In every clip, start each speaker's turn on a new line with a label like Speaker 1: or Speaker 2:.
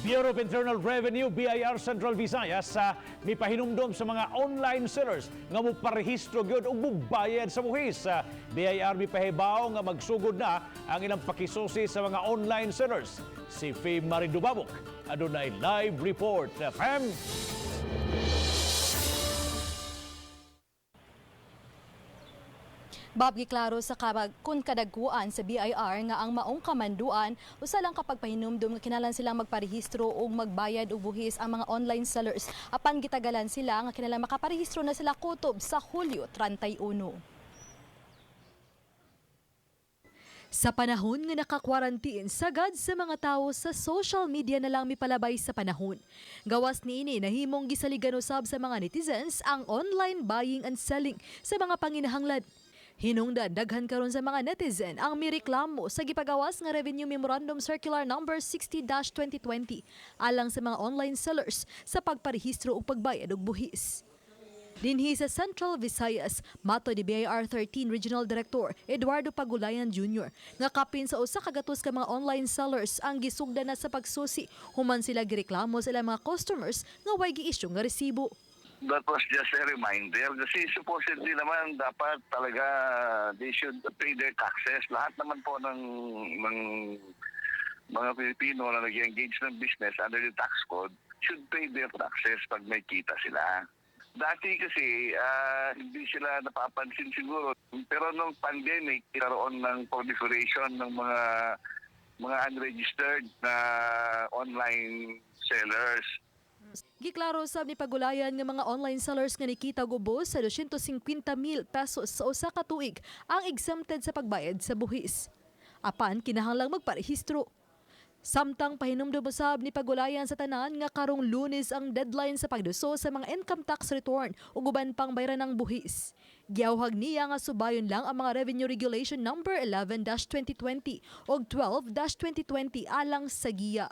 Speaker 1: Bureau of Internal Revenue, BIR Central Visayas sa mipahinumdom sa mga online sellers nga moparehistro gyud og mugbayad sa buhis. BIR mipahibaw nga magsugod na ang ilang pakisusi sa mga online sellers. Si Faye Maridumabok adunay live report. Fam.
Speaker 2: Bob, giklaro sa kun kadagkuan sa BIR nga ang maong kamanduan usa lang kapag pahinumdum nga kinahanglan silang magparehistro o magbayad og buhis ang mga online sellers. Apan gitagalan sila nga kinahanglan makaparehistro na sila kutob sa Hulyo 31. Sa panahon nga naka-quarantine, sagad sa mga tao sa social media na lang mipalabay sa panahon. Gawas niini nahimong gisaligan usab sa mga netizens ang online buying and selling sa mga panginahanglan. Hinungdan daghan karon sa mga netizen ang mireklamo sa gipagawas nga Revenue Memorandum Circular Number 60-2020 alang sa mga online sellers sa pagparehistro ug pagbayad og buhis. Dinhi sa Central Visayas, mato ni BIR 13 Regional Director Eduardo Pagulayan Jr. nga kapin sa usa ka gatos ka mga online sellers ang gisugdan na sa pagsusi human sila gireklamo sa ilang mga customers nga way gi-issue nga resibo.
Speaker 3: That was just a reminder kasi supposedly naman dapat talaga they should pay their taxes. Lahat naman po ng mga Pilipino na nag-engage ng business under the tax code should pay their taxes pag may kita sila. Dati kasi hindi sila napapansin siguro. Pero nung pandemic, karoon ng proliferation ng mga unregistered na online sellers.
Speaker 2: Giklaro sab ni Pagulayan nga mga online sellers nga nikita gubos sa 250,000 pesos sa usa ka tuig ang exempted sa pagbayad sa buhis. Apan kinahanglang magparehistro. Samtang pahinumdum usab ni Pagulayan sa tanan nga karong Lunes ang deadline sa pagduso sa mga income tax return ug uban pang bayran ng buhis. Giawhag niya nga subayon lang ang mga Revenue Regulation Number 11-2020 ug 12-2020 alang sa giya.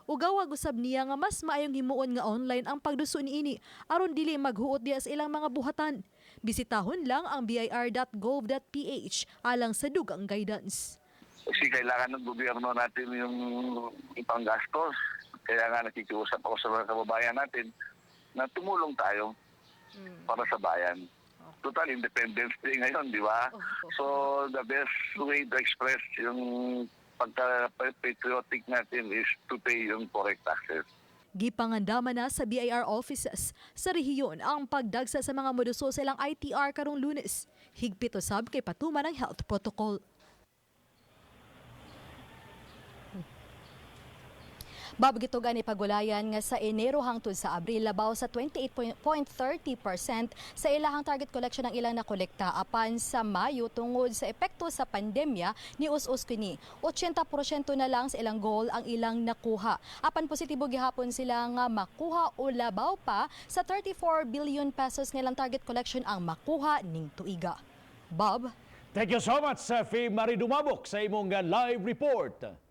Speaker 2: Ugawag usab niya nga mas maayong himuon nga online ang pagduso niini aron dili maghuot diya sa ilang mga buhatan. Bisitahon lang ang bir.gov.ph alang sa dugang guidance.
Speaker 3: Kasi kailangan ng gobyerno natin yung ipanggastos. Kaya nga nakikiusap ako sa mga kababayan natin na tumulong tayo para sa bayan. Total Independence Day ngayon, di ba? So the best way to express yung pagka-patriotic natin is to pay yung correct taxes.
Speaker 2: Gipangandaman na sa BIR offices sa rehiyon ang pagdagsa sa mga moduso sa ilang ITR karong Lunes. Higpit usab kay patuman ang health protocol. Babagitugan ni Pagulayan nga sa Enero hangtod sa Abril labaw sa 28.30% sa ilahang target collection ng ilang nakolekta apan sa Mayo tungod sa epekto sa pandemya ni us-us kini 80% na lang sa ilang goal ang ilang nakuha. Apan positibo gihapon sila nga makuha o labaw pa sa 34 billion pesos nga ilang target collection ang makuha ning tuiga. Bob,
Speaker 1: Thank you so much, Faye Maridumabok sa imong live report.